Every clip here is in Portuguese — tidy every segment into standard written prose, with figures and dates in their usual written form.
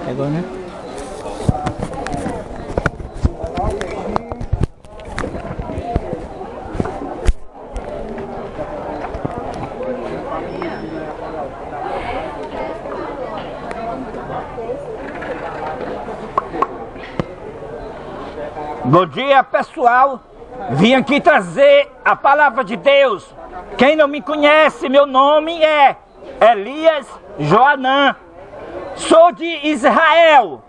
Pegou, né? Bom dia, pessoal. Vim aqui trazer a palavra de Deus. Quem não me conhece, meu nome é Elias Joanã. Sou de Israel.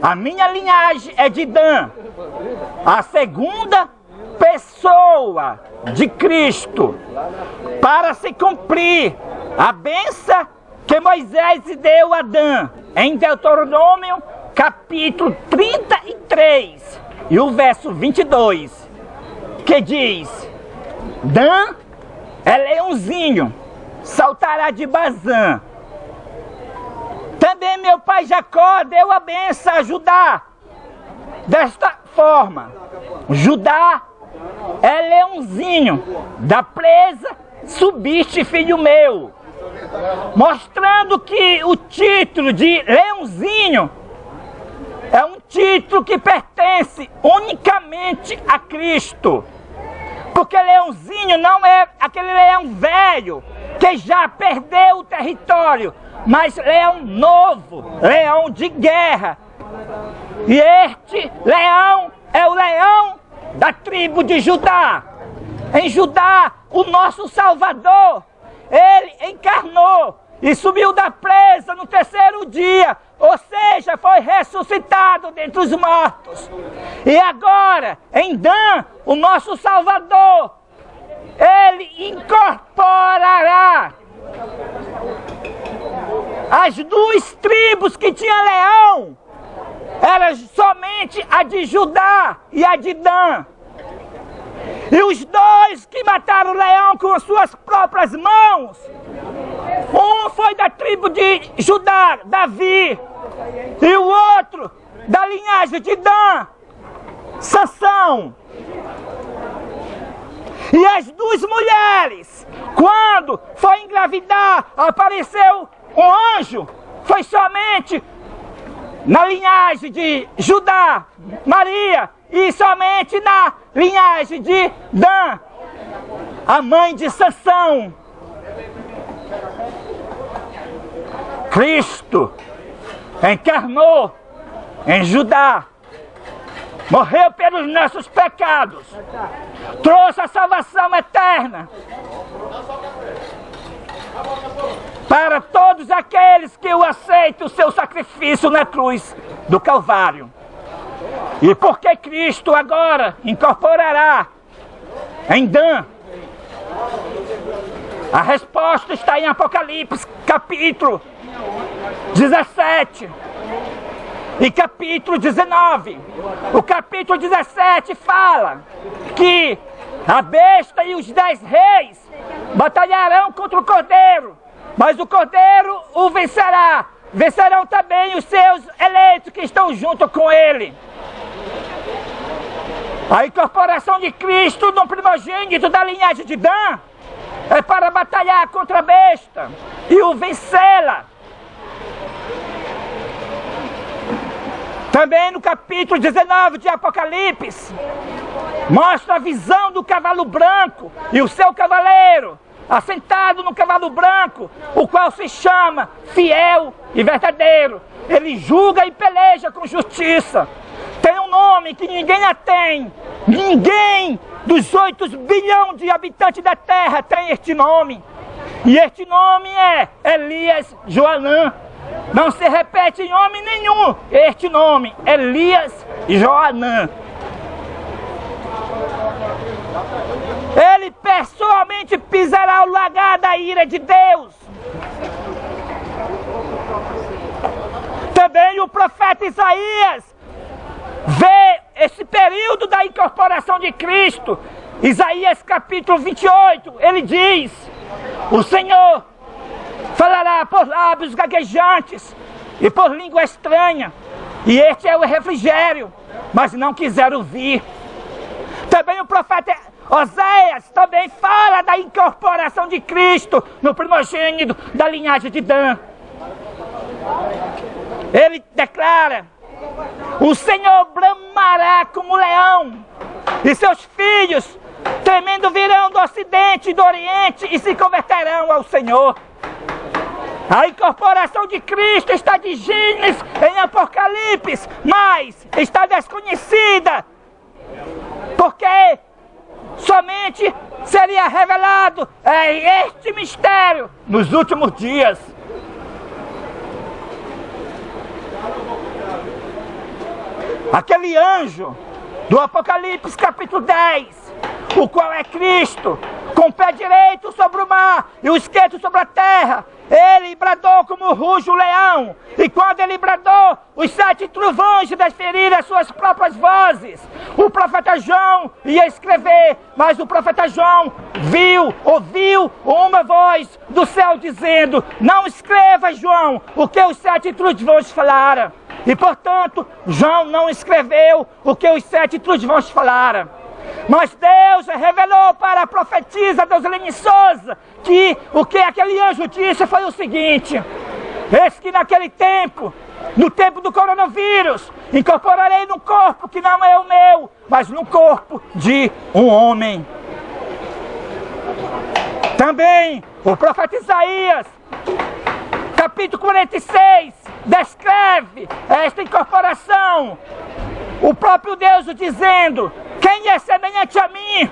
A minha linhagem é de Dan. A segunda pessoa de Cristo. Para se cumprir a bênção que Moisés deu a Dan. Em Deuteronômio, capítulo 33. E o verso 22, que diz: Dan é leãozinho, saltará de Bazã. Também meu pai Jacó deu a benção a Judá, desta forma: Judá é leãozinho, da presa subiste, filho meu. Mostrando que o título de leãozinho é um título que pertence unicamente a Cristo. Porque leãozinho não é aquele leão velho que já perdeu o território, mas leão novo, leão de guerra. E este leão é o leão da tribo de Judá. Em Judá, o nosso Salvador, ele encarnou e subiu da presa no terceiro dia, ou seja, foi ressuscitado dentre os mortos. E agora, em Dan, o nosso Salvador, ele incorporará as duas tribos que tinha leão, era somente a de Judá e a de Dan. E os dois que mataram o leão com as suas próprias mãos, um foi da tribo de Judá, Davi, e o outro da linhagem de Dan, Sansão. E as duas mulheres, quando foi engravidar, apareceu um anjo, foi somente na linhagem de Judá, Maria, e somente na linhagem de Dan, a mãe de Sansão. Cristo encarnou em Judá, morreu pelos nossos pecados, trouxe a salvação eterna para todos aqueles que o aceitam, o seu sacrifício na cruz do Calvário. E porque Cristo agora incorporará em Dan, a resposta está em Apocalipse, capítulo 17 e capítulo 19. O capítulo 17 fala que a besta e os 10 reis batalharão contra o Cordeiro, mas o Cordeiro o vencerá. Vencerão também os seus eleitos que estão junto com ele. A incorporação de Cristo no primogênito da linhagem de Dan é para batalhar contra a besta e o vencê-la. Também no capítulo 19 de Apocalipse, mostra a visão do cavalo branco e o seu cavaleiro, assentado no cavalo branco, o qual se chama Fiel e Verdadeiro. Ele julga e peleja com justiça. Tem um nome que ninguém a tem. Ninguém dos 8 bilhões de habitantes da terra tem este nome. E este nome é Elias Joanã. Não se repete em nome nenhum este nome, Elias Joanã. Ele pessoalmente pisará o lagar da ira de Deus. Também o profeta Isaías vê esse período da incorporação de Cristo. Isaías capítulo 28, ele diz: o Senhor falará por lábios gaguejantes e por língua estranha, e este é o refrigério, mas não quiseram ouvir. Também o profeta Oséias também fala da incorporação de Cristo no primogênito da linhagem de Dan. ele declara: o Senhor bramará como leão, e seus filhos tremendo virão do ocidente e do oriente e se converterão ao Senhor. A incorporação de Cristo está de Gênesis em Apocalipse, mas está desconhecida, porque somente seria revelado este mistério nos últimos dias. Aquele anjo do Apocalipse capítulo 10, o qual é Cristo, com o pé direito sobre o mar e o esquerdo sobre a terra, ele bradou como ruge o leão, e quando ele bradou, os 7 trovões desferiram as suas próprias vozes. O profeta João ia escrever, mas o profeta João ouviu uma voz do céu dizendo: não escreva, João, o que os 7 trovões falaram. E portanto, João não escreveu o que os 7 trovões falaram. Mas Deus revelou para a profetisa Deuselene Souza que o que aquele anjo disse foi o seguinte: eis que naquele tempo, no tempo do coronavírus, incorporarei num corpo que não é o meu, mas no corpo de um homem. Também o profeta Isaías, capítulo 46, descreve esta incorporação. O próprio Deus dizendo: quem é semelhante a mim,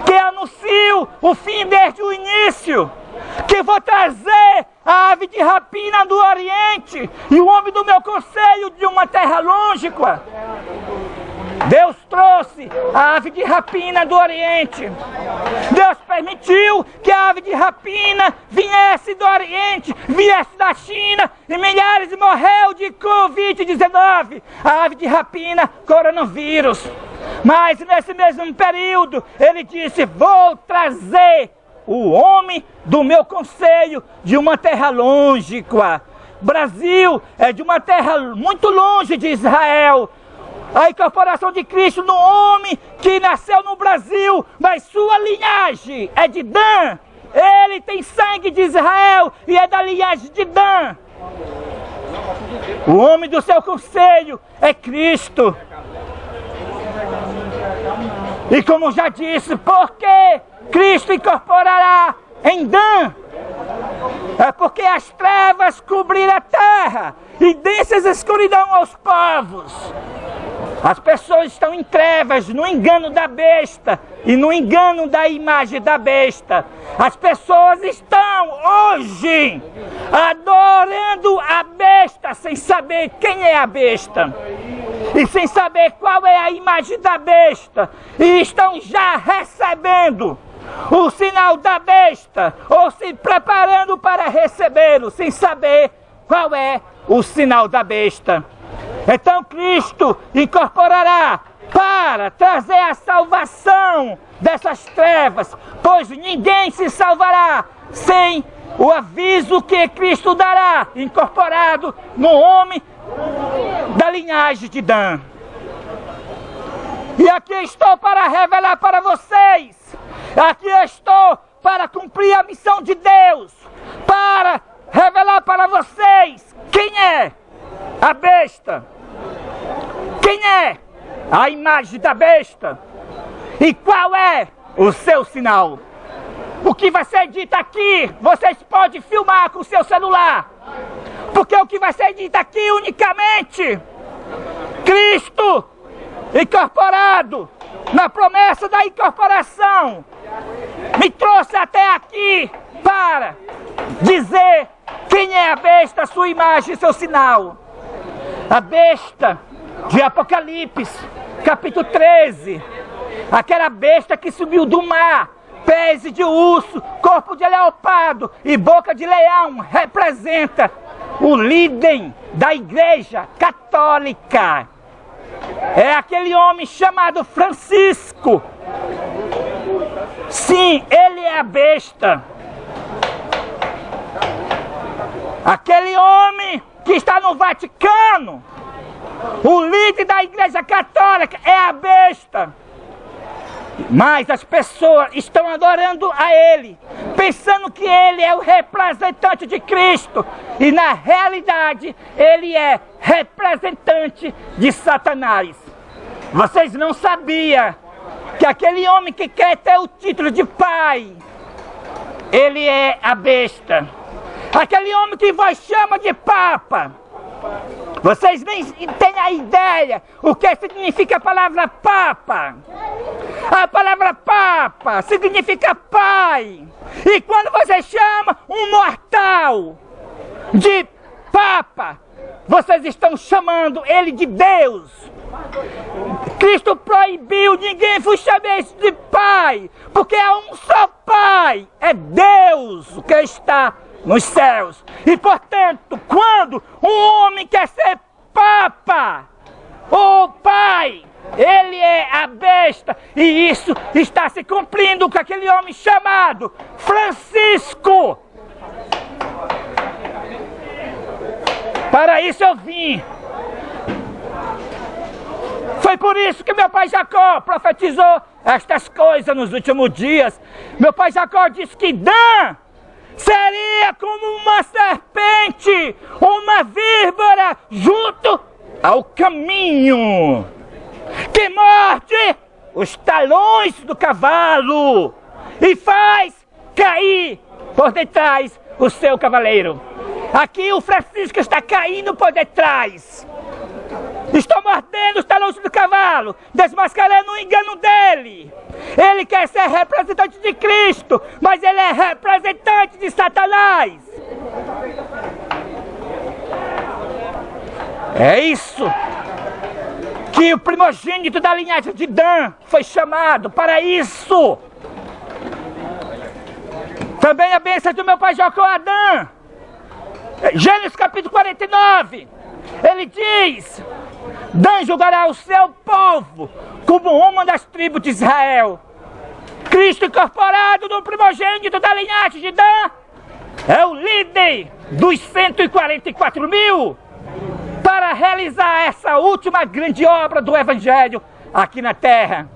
que anuncio o fim desde o início, que vou trazer a ave de rapina do Oriente e o homem do meu conselho de uma terra longínqua. Deus trouxe a ave de rapina do Oriente. Deus permitiu que a ave de rapina viesse do Oriente, viesse da China, e milhares morreu de Covid-19. A ave de rapina, coronavírus. Mas nesse mesmo período, ele disse: vou trazer o homem do meu conselho de uma terra longínqua. Brasil é de uma terra muito longe de Israel. A incorporação de Cristo no homem que nasceu no Brasil, mas sua linhagem é de Dan. Ele tem sangue de Israel e é da linhagem de Dan. O homem do seu conselho é Cristo. E como já disse, porque Cristo incorporará em Dan? É porque as trevas cobriram a terra e densas escuridão aos povos. As pessoas estão em trevas, no engano da besta e no engano da imagem da besta. As pessoas estão hoje adorando a besta sem saber quem é a besta e sem saber qual é a imagem da besta, e estão já recebendo o sinal da besta ou se preparando para recebê-lo sem saber qual é o sinal da besta. Então Cristo incorporará para trazer a salvação dessas trevas, pois ninguém se salvará sem o aviso que Cristo dará, incorporado no homem da linhagem de Dan. E aqui estou para revelar para vocês, aqui estou para cumprir a missão de Deus, para revelar para vocês quem é a besta, quem é a imagem da besta e qual é o seu sinal. O que vai ser dito aqui, vocês podem filmar com o seu celular, porque o que vai ser dito aqui unicamente, Cristo incorporado na promessa da incorporação, me trouxe até aqui para dizer quem é a besta, sua imagem e seu sinal. A besta de Apocalipse, capítulo 13, aquela besta que subiu do mar, pés de urso, corpo de leopardo e boca de leão, representa o líder da Igreja Católica. É aquele homem chamado Francisco. Sim, ele é a besta. Aquele homem que está no Vaticano, o líder da Igreja Católica, é a besta. Mas as pessoas estão adorando a ele, pensando que ele é o representante de Cristo. E na realidade, ele é representante de Satanás. Vocês não sabiam que aquele homem que quer ter o título de pai, ele é a besta. Aquele homem que vós chama de papa, vocês nem têm a ideia o que significa a palavra papa. A palavra papa significa pai. E quando você chama um mortal de papa, vocês estão chamando ele de Deus. Cristo proibiu, ninguém vos chame de pai, porque há um só pai, é Deus que está nos céus. E portanto, quando um homem quer ser papa ou pai, ele é a besta. E isso está se cumprindo com aquele homem chamado Francisco. Para isso eu vim. Foi por isso que meu pai Jacó profetizou estas coisas nos últimos dias. Meu pai Jacó disse que Dan seria como uma serpente, uma víbora junto ao caminho, que morde os talões do cavalo e faz cair por detrás o seu cavaleiro. Aqui o Francisco está caindo por detrás. Estou mordendo os talões do cavalo, desmascarando o engano dele. Ele quer ser representante de Cristo, mas ele é representante de Satanás. É isso que o primogênito da linhagem de Dan foi chamado para isso. Também a bênção do meu pai Jacó a Dan. Gênesis capítulo 49. Ele diz: Dan julgará o seu povo como uma das tribos de Israel. Cristo incorporado no primogênito da linhagem de Dan é o líder dos 144 mil para realizar essa última grande obra do Evangelho aqui na terra.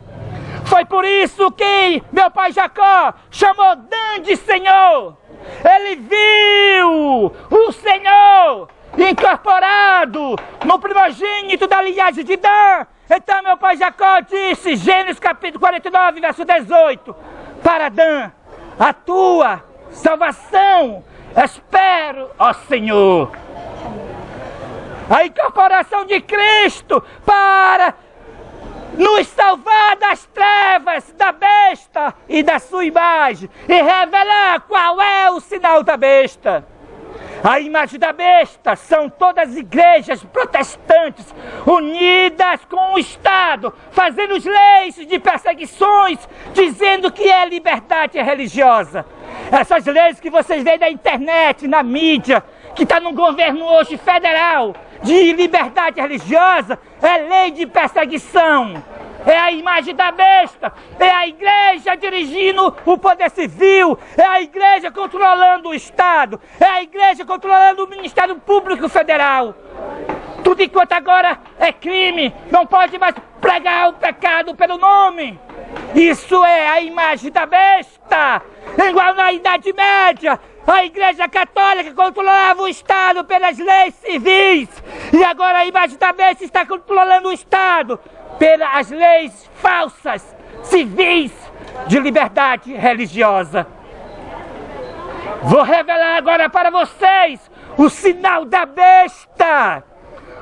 Foi por isso que meu pai Jacó chamou Dan de Senhor. Ele viu o Senhor incorporado no primogênito da linhagem de Dan. Então meu pai Jacó disse, Gênesis capítulo 49, verso 18, para Dan: a tua salvação espero, ó Senhor. A incorporação de Cristo para nos salvar das trevas, da besta e da sua imagem, e revelar qual é o sinal da besta. A imagem da besta são todas as igrejas protestantes unidas com o Estado, fazendo leis de perseguições, dizendo que é liberdade religiosa. Essas leis que vocês veem na internet, na mídia, que está no governo hoje federal, de liberdade religiosa, é lei de perseguição. É a imagem da besta, é a igreja dirigindo o poder civil, é a igreja controlando o Estado, é a igreja controlando o Ministério Público Federal. Tudo enquanto agora é crime, não pode mais pregar o pecado pelo nome. Isso é a imagem da besta. Igual na Idade Média, a Igreja Católica controlava o Estado pelas leis civis, e agora a imagem da besta está controlando o Estado pelas leis falsas, civis, de liberdade religiosa. Vou revelar agora para vocês o sinal da besta.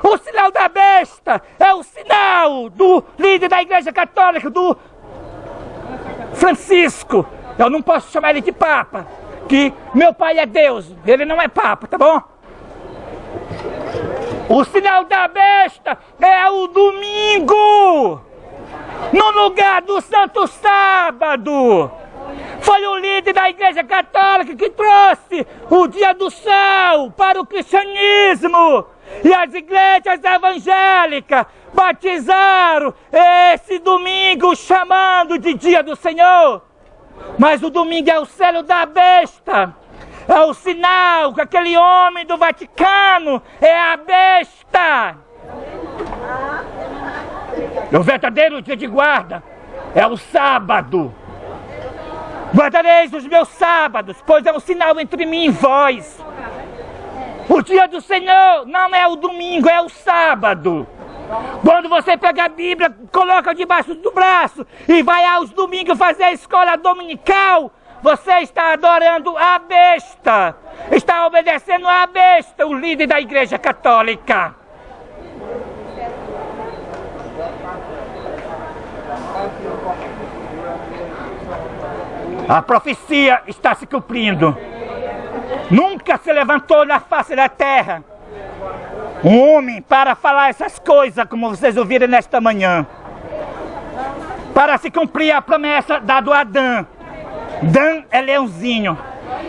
O sinal da besta é o sinal do líder da Igreja Católica, do Francisco. Eu não posso chamar ele de Papa, que meu pai é Deus, ele não é Papa, tá bom? O sinal da besta é o domingo, no lugar do Santo Sábado. Foi o líder da Igreja Católica que trouxe o dia do sol para o cristianismo. E as igrejas evangélicas batizaram esse domingo chamando de dia do Senhor. Mas o domingo é o selo da besta. É o sinal que aquele homem do Vaticano é a besta. O verdadeiro dia de guarda é o sábado. Guardareis os meus sábados, pois é um sinal entre mim e vós. O dia do Senhor não é o domingo, é o sábado. Quando você pega a Bíblia, coloca debaixo do braço e vai aos domingos fazer a escola dominical, você está adorando a besta. Está obedecendo a besta, o líder da Igreja Católica. A profecia está se cumprindo. Nunca se levantou na face da terra um homem para falar essas coisas, como vocês ouviram nesta manhã. Para se cumprir a promessa dada a Adão. Dan é leãozinho.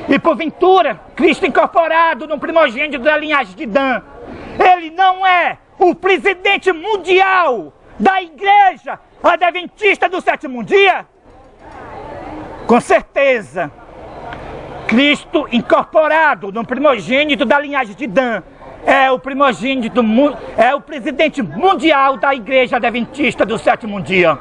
E porventura, Cristo incorporado no primogênito da linhagem de Dan. Ele não é o presidente mundial da igreja adventista do sétimo dia? Com certeza, Cristo incorporado no primogênito da linhagem de Dan é o primogênito, é o presidente mundial da igreja adventista do sétimo dia.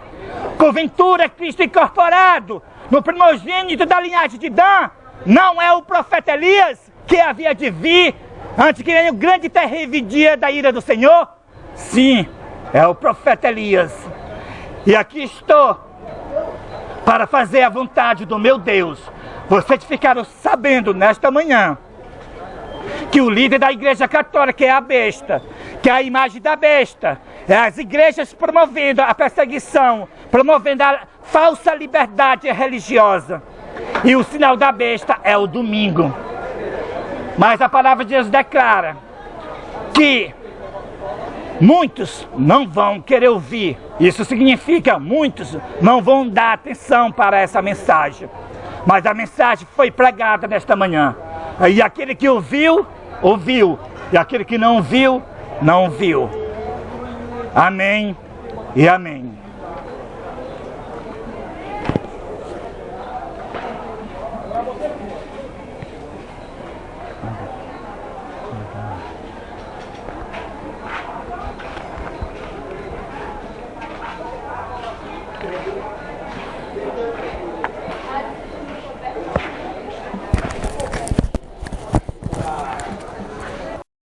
Porventura, Cristo incorporado no primogênito da linhagem de Dan não é o profeta Elias que havia de vir antes que venha o grande e terrível dia da ira do Senhor? Sim, é o profeta Elias. E aqui estou para fazer a vontade do meu Deus. Vocês ficaram sabendo nesta manhã que o líder da Igreja Católica é a besta, que é a imagem da besta, é as igrejas promovendo a perseguição, promovendo a falsa liberdade religiosa. E o sinal da besta é o domingo. Mas a palavra de Deus declara que muitos não vão querer ouvir. Isso significa muitos não vão dar atenção para essa mensagem. Mas a mensagem foi pregada nesta manhã. E aquele que ouviu, ouviu. E aquele que não viu, não viu. Amém e amém.